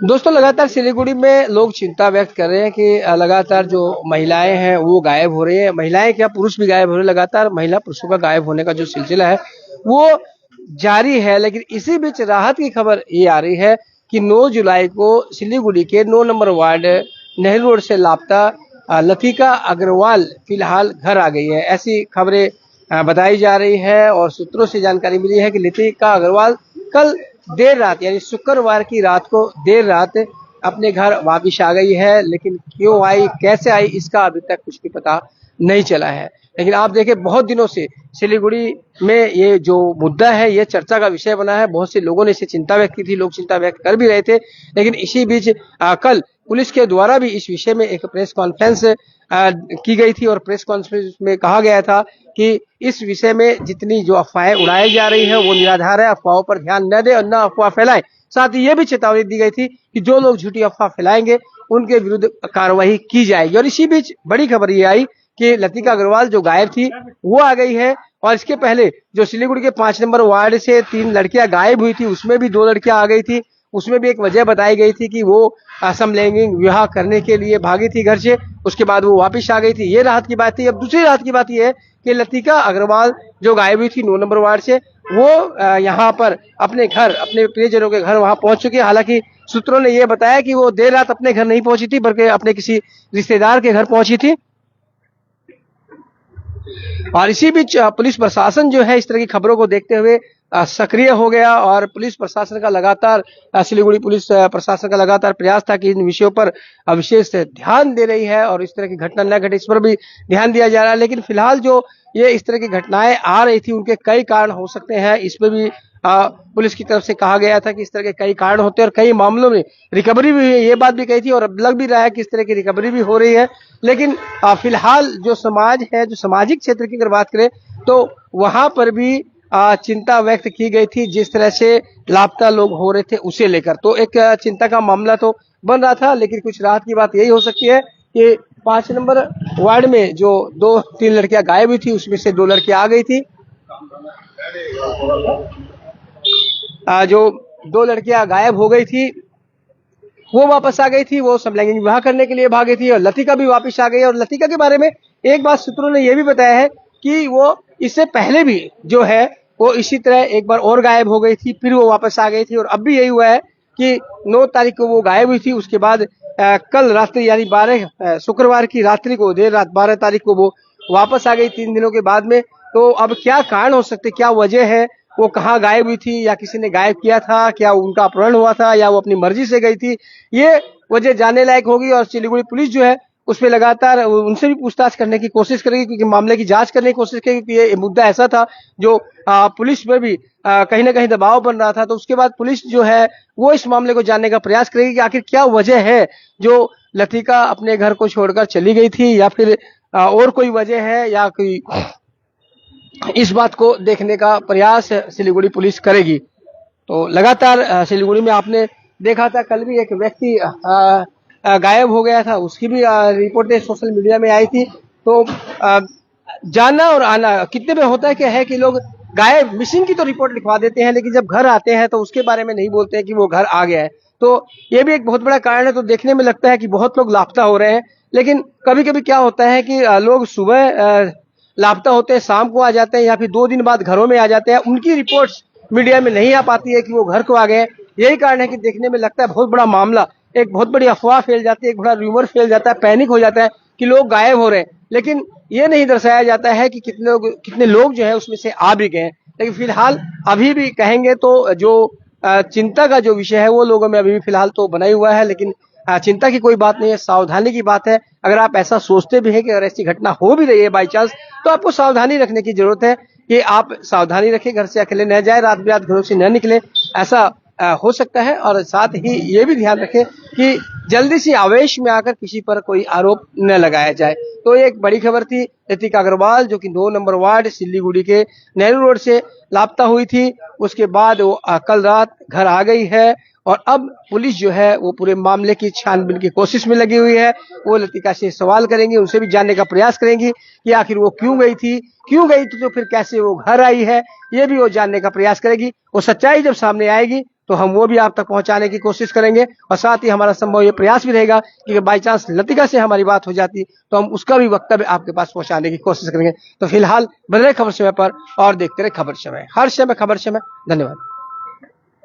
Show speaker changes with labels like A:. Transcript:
A: दोस्तों, लगातार सिलीगुड़ी में लोग चिंता व्यक्त कर रहे हैं कि लगातार जो महिलाएं हैं वो गायब हो रही हैं। महिलाएं क्या, पुरुष भी गायब हो रहे हैं। लगातार महिला पुरुषों का गायब होने का जो सिलसिला है वो जारी है। लेकिन इसी बीच राहत की खबर ये आ रही है कि 9 जुलाई को सिलीगुड़ी के 9 नंबर वार्ड नेहरू रोड से लापता लतिका अग्रवाल फिलहाल घर आ गई है। ऐसी खबरें बताई जा रही है और सूत्रों से जानकारी मिली है कि लतिका अग्रवाल कल देर रात यानी शुक्रवार की रात को देर रात अपने घर वापिस आ गई है। लेकिन क्यों आई, कैसे आई, इसका अभी तक कुछ भी पता नहीं चला है। लेकिन आप देखें, बहुत दिनों से सिलीगुड़ी में ये जो मुद्दा है ये चर्चा का विषय बना है। बहुत से लोगों ने इसे चिंता व्यक्त की थी, लोग चिंता व्यक्त कर भी रहे थे। लेकिन इसी बीच कल पुलिस के द्वारा भी इस विषय में एक प्रेस कॉन्फ्रेंस की गई थी और प्रेस कॉन्फ्रेंस में कहा गया था कि इस विषय में जितनी जो अफवाहें उड़ाई जा रही है वो निराधार है, अफवाहों पर ध्यान न दे और न अफवाह फैलाएं। साथ ही ये भी चेतावनी दी गई थी कि जो लोग झूठी अफवाह फैलाएंगे उनके विरुद्ध कार्रवाई की जाएगी। और इसी बीच बड़ी खबर ये आई कि लतिका अग्रवाल जो गायब थी वो आ गई है। और इसके पहले जो सिलीगुड़ी के 5 नंबर वार्ड से 3 लड़कियां गायब हुई थी, उसमें भी 2 लड़कियां आ गई थी। उसमें भी एक वजह बताई गई थी कि वो समलैंगिक विवाह करने के लिए भागी थी घर से, उसके बाद वो वापस आ गई थी। ये राहत की बात थी। अब दूसरी राहत की बात ये है कि लतिका अग्रवाल जो गायब हुई थी 9 नंबर वार्ड से, वो यहाँ पर अपने घर, अपने प्रियजनों के घर वहां पहुंच चुकी है। हालांकि सूत्रों ने यह बताया कि वो देर रात अपने घर नहीं पहुंची थी बल्कि अपने किसी रिश्तेदार के घर पहुंची थी। और इसी बीच पुलिस प्रशासन जो है इस तरह की खबरों को देखते हुए सक्रिय हो गया और पुलिस प्रशासन का लगातार सिलीगुड़ी पुलिस प्रशासन का लगातार प्रयास था कि इन विषयों पर विशेष ध्यान दे रही है और इस तरह की घटना न घटे इस पर भी ध्यान दिया जा रहा है। लेकिन फिलहाल जो ये इस तरह की घटनाएं आ रही थी उनके कई कारण हो सकते हैं, इस पर भी पुलिस की तरफ से कहा गया था कि इस तरह के कई कारण होते हैं और कई मामलों में रिकवरी भी हुई है। ये बात भी कही थी और अब लग भी रहा है कि इस तरह की रिकवरी भी हो रही है। लेकिन फिलहाल जो समाज है, जो सामाजिक क्षेत्र की अगर बात करें तो वहां पर भी चिंता व्यक्त की गई थी। जिस तरह से लापता लोग हो रहे थे उसे लेकर तो एक चिंता का मामला तो बन रहा था। लेकिन कुछ राहत की बात यही हो सकती है कि 5 नंबर वार्ड में जो 2-3 लड़कियां गायब हुई थी उसमें से 2 लड़कियां आ गई थी। जो 2 लड़कियां गायब हो गई थी वो वापस आ गई थी, वो समलैंगिक विवाह करने के लिए भागी थी और लतिका भी वापस आ गई। और लतिका के बारे में एक बात सूत्रों ने यह भी बताया है कि वो इससे पहले भी जो है वो इसी तरह एक बार और गायब हो गई थी, फिर वो वापस आ गई थी। और अब भी यही हुआ है कि 9 तारीख को वो गायब हुई थी, उसके बाद कल रात्रि यानी 12 शुक्रवार की रात्रि को देर रात 12 तारीख को वो वापस आ गई 3 दिनों के बाद में। तो अब क्या कारण हो सकते, क्या वजह है, वो कहाँ गायब हुई थी या किसी ने गायब किया था, क्या उनका अपहरण हुआ था या वो अपनी मर्जी से गई थी, ये वजह जानने लायक होगी। और सिलीगुड़ी पुलिस जो है उसमें लगातार उनसे भी पूछताछ करने की कोशिश करेगी क्योंकि मामले की जांच करने की कोशिश करेगी कि ये मुद्दा ऐसा था जो पुलिस पर भी कहीं ना कहीं दबाव बन रहा था। तो उसके बाद पुलिस जो है वो इस मामले को जानने का प्रयास करेगी कि आखिर क्या वजह है जो लतिका अपने घर को छोड़कर चली गई थी या फिर और कोई वजह है या कोई, इस बात को देखने का प्रयास सिलीगुड़ी पुलिस करेगी। तो लगातार सिलीगुड़ी में आपने देखा था कल भी एक व्यक्ति गायब हो गया था, उसकी भी रिपोर्टें सोशल मीडिया में आई थी। तो जाना और आना कितने में होता है क्या है कि लोग गायब मिसिंग की तो रिपोर्ट लिखवा देते हैं लेकिन जब घर आते हैं तो उसके बारे में नहीं बोलते हैं कि वो घर आ गया है। तो ये भी एक बहुत बड़ा कारण है। तो देखने में लगता है कि बहुत लोग लापता हो रहे हैं, लेकिन कभी कभी क्या होता है कि लोग सुबह लापता होते हैं, शाम को आ जाते हैं या फिर 2 दिन बाद घरों में आ जाते हैं। उनकी रिपोर्ट्स मीडिया में नहीं आ पाती है कि वो घर को आ गए। यही कारण है कि देखने में लगता है बहुत बड़ा मामला, एक बहुत बड़ी अफवाह फैल जाती है, एक बड़ा रूमर फैल जाता है, पैनिक हो जाता है कि लोग गायब हो रहे हैं। लेकिन ये नहीं दर्शाया जाता है कि कितने लोग जो है उसमें से आ भी गए। लेकिन फिलहाल अभी भी कहेंगे तो जो चिंता का जो विषय है वो लोगों में अभी भी फिलहाल तो बना ही हुआ है। लेकिन चिंता की कोई बात नहीं है, सावधानी की बात है। अगर आप ऐसा सोचते भी हैं कि अगर ऐसी घटना हो भी रही है बाई चांस तो आपको सावधानी रखने की जरूरत है कि आप सावधानी रखें, घर से अकेले न जाए, रात बिरात घरों से न निकले, ऐसा हो सकता है। और साथ ही ये भी ध्यान रखें कि जल्दी से आवेश में आकर किसी पर कोई आरोप न लगाया जाए। तो एक बड़ी खबर थी, लतिका अग्रवाल जो कि 2 नंबर वार्ड सिलीगुड़ी के नेहरू रोड से लापता हुई थी, उसके बाद वो कल रात घर आ गई है। और अब पुलिस जो है वो पूरे मामले की छानबीन की कोशिश में लगी हुई है। वो लतिका से सवाल करेंगी, उनसे भी जानने का प्रयास करेंगी कि आखिर वो क्यों गई थी तो फिर कैसे वो घर आई है, ये भी वो जानने का प्रयास करेगी। वो सच्चाई जब सामने आएगी तो हम वो भी आप तक पहुंचाने की कोशिश करेंगे, और साथ ही हमारा संभव ये प्रयास भी रहेगा कि बाई चांस लतिका से हमारी बात हो जाती तो हम उसका भी वक्तव्य आपके पास पहुंचाने की कोशिश करेंगे। तो फिलहाल बने रहे खबर समय पर और देखते रहे खबर समय, हर समय खबर समय। धन्यवाद।